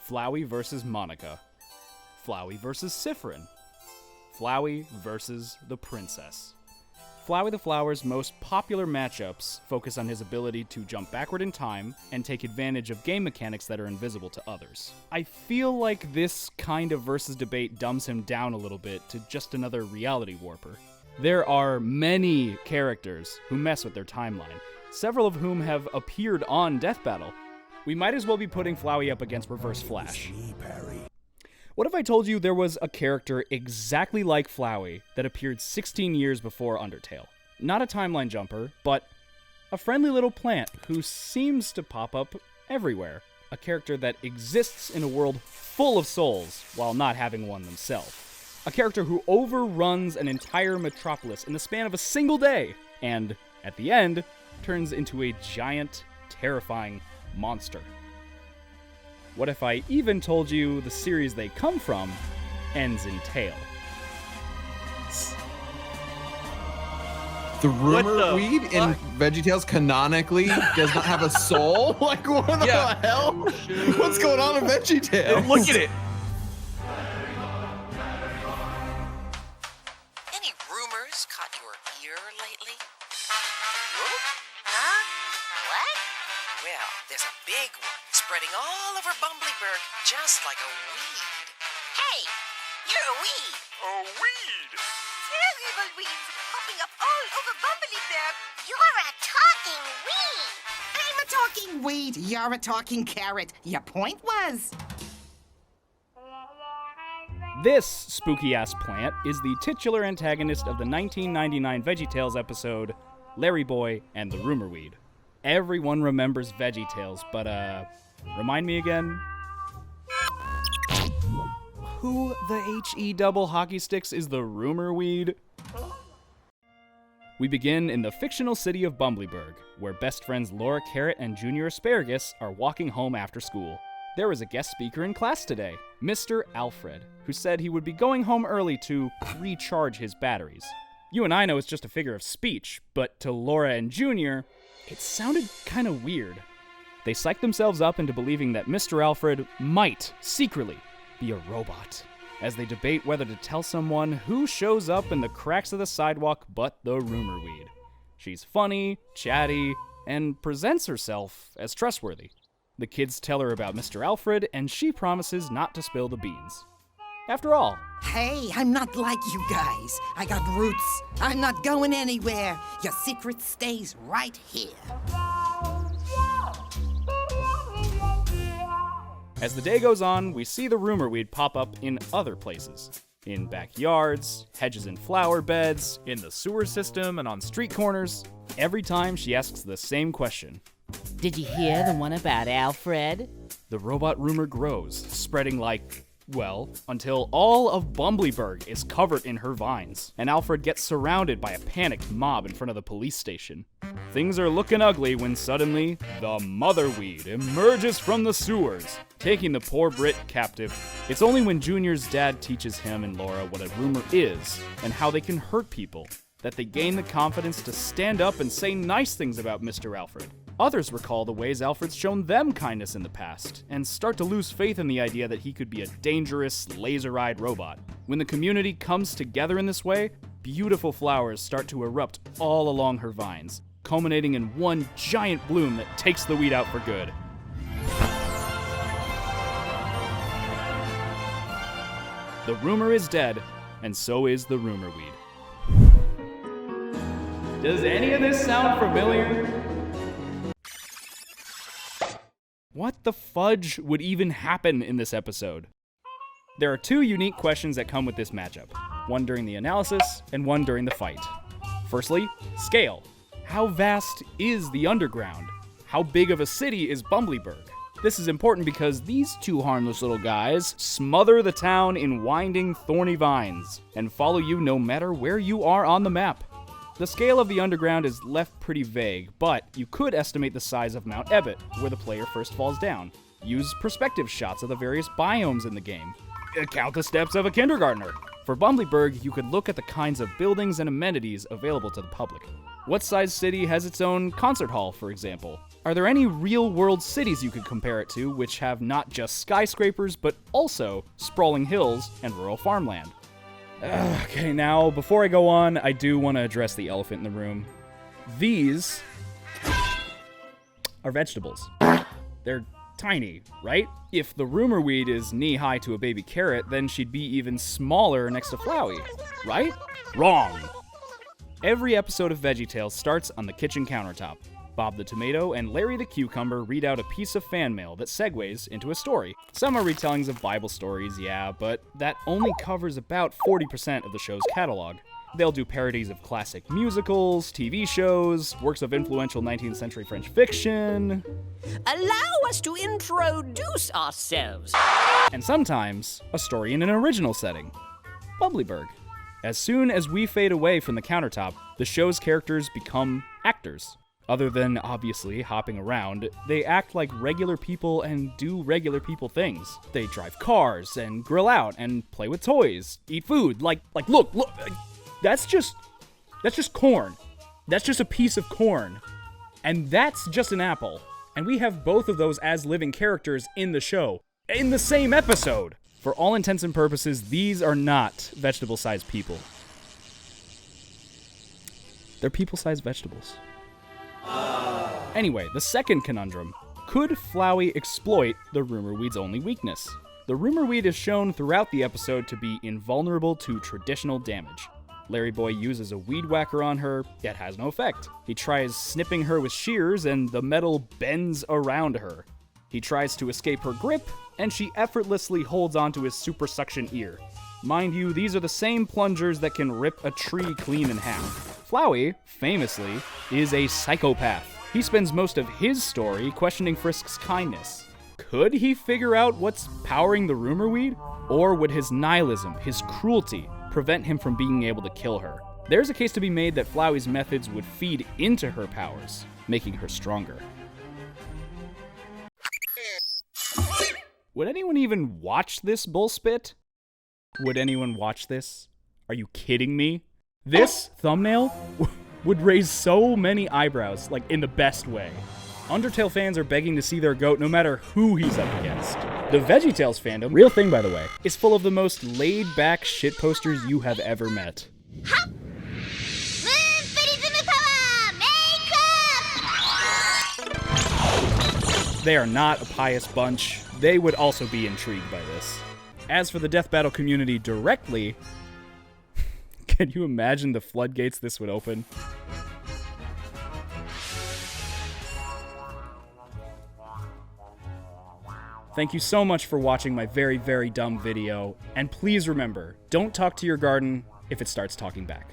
Flowey versus Monika. Flowey versus Siffrin. Flowey versus the Princess. Flowey the Flower's most popular matchups focus on his ability to jump backward in time and take advantage of game mechanics that are invisible to others. I feel like this kind of versus debate dumbs him down a little bit to just another reality warper. There are many characters who mess with their timeline, several of whom have appeared on Death Battle. We might as well be putting Flowey up against Reverse Flash. What if I told you there was a character exactly like Flowey that appeared 16 years before Undertale? Not a timeline jumper, but a friendly little plant who seems to pop up everywhere. A character that exists in a world full of souls while not having one themselves. A character who overruns an entire metropolis in the span of a single day, and, at the end, turns into a giant, terrifying monster. What if I even told you the series they come from ends in tail? The rumor weed in VeggieTales canonically does not have a soul? Like, what the hell? What's going on in VeggieTales? Look at it. Any rumors caught your ear lately? Huh? What? Well, there's a big one spreading all over Bumblyburg just like a weed. Hey, you're a weed. A weed. Terrible weeds popping up all over Bumblyburg. You're a talking weed. I'm a talking weed. You're a talking carrot. Your point was. This spooky-ass plant is the titular antagonist of the 1999 VeggieTales episode, LarryBoy and the Rumor Weed. Everyone remembers VeggieTales, but, remind me again? Who the HE double hockey sticks is the Rumor Weed? We begin in the fictional city of Bumblyburg, where best friends Laura Carrot and Junior Asparagus are walking home after school. There was a guest speaker in class today, Mr. Alfred, who said he would be going home early to recharge his batteries. You and I know it's just a figure of speech, but to Laura and Junior, it sounded kind of weird. They psyched themselves up into believing that Mr. Alfred might, secretly, be a robot, as they debate whether to tell someone who shows up in the cracks of the sidewalk but the Rumor Weed. She's funny, chatty, and presents herself as trustworthy. The kids tell her about Mr. Alfred, and she promises not to spill the beans. After all, Hey, I'm not like you guys. I got roots. I'm not going anywhere. Your secret stays right here. as the day goes on, we see the Rumor Weed pop up in other places. In backyards, hedges and flower beds, in the sewer system, and on street corners. Every time she asks the same question. Did you hear the one about Alfred? The robot rumor grows, spreading like, well, until all of Bumblyburg is covered in her vines, and Alfred gets surrounded by a panicked mob in front of the police station. Things are looking ugly when suddenly, the Mother Weed emerges from the sewers, taking the poor Brit captive. It's only when Junior's dad teaches him and Laura what a rumor is, and how they can hurt people, that they gain the confidence to stand up and say nice things about Mr. Alfred. Others recall the ways Alfred's shown them kindness in the past, and start to lose faith in the idea that he could be a dangerous, laser-eyed robot. When the community comes together in this way, beautiful flowers start to erupt all along her vines, culminating in one giant bloom that takes the weed out for good. The rumor is dead, and so is the Rumor Weed. Does any of this sound familiar? What the fudge would even happen in this episode? There are two unique questions that come with this matchup, one during the analysis and one during the fight. Firstly, scale. How vast is the underground? How big of a city is Bumblyburg? This is important because these two harmless little guys smother the town in winding, thorny vines and follow you no matter where you are on the map. The scale of the underground is left pretty vague, but you could estimate the size of Mount Ebbet, where the player first falls down. Use perspective shots of the various biomes in the game. Count the steps of a kindergartner. For Bumblyburg, you could look at the kinds of buildings and amenities available to the public. What size city has its own concert hall, for example? Are there any real-world cities you could compare it to which have not just skyscrapers, but also sprawling hills and rural farmland? Okay, now, before I go on, I do want to address the elephant in the room. These are vegetables. They're tiny, right? If the rumor weed is knee-high to a baby carrot, then she'd be even smaller next to Flowey, right? Wrong! Every episode of VeggieTales starts on the kitchen countertop. Bob the Tomato and Larry the Cucumber read out a piece of fan mail that segues into a story. Some are retellings of Bible stories, yeah, but that only covers about 40% of the show's catalog. They'll do parodies of classic musicals, TV shows, works of influential 19th century French fiction. Allow us to introduce ourselves. And sometimes, a story in an original setting. Bumblyberg. As soon as we fade away from the countertop, the show's characters become actors. Other than, obviously, hopping around, they act like regular people and do regular people things. They drive cars, and grill out, and play with toys, eat food, look, that's just corn. That's just a piece of corn. And that's just an apple. And we have both of those as living characters in the show, in the same episode. For all intents and purposes, these are not vegetable-sized people. They're people-sized vegetables. Anyway, the second conundrum. Could Flowey exploit the rumor weed's only weakness? The rumor weed is shown throughout the episode to be invulnerable to traditional damage. LarryBoy uses a weed whacker on her, yet has no effect. He tries snipping her with shears, and the metal bends around her. He tries to escape her grip, and she effortlessly holds onto his super suction ear. Mind you, these are the same plungers that can rip a tree clean in half. Flowey, famously, is a psychopath. He spends most of his story questioning Frisk's kindness. Could he figure out what's powering the rumor weed? Or would his nihilism, his cruelty, prevent him from being able to kill her? There's a case to be made that Flowey's methods would feed into her powers, making her stronger. Would anyone even watch this bullspit? Would anyone watch this? Are you kidding me? This thumbnail would raise so many eyebrows, like in the best way. Undertale fans are begging to see their goat no matter who he's up against. The VeggieTales fandom, real thing by the way, is full of the most laid-back shitposters you have ever met. They are not a pious bunch. They would also be intrigued by this. As for the Death Battle community directly, can you imagine the floodgates this would open? Thank you so much for watching my very, very dumb video, and please remember, don't talk to your garden if it starts talking back.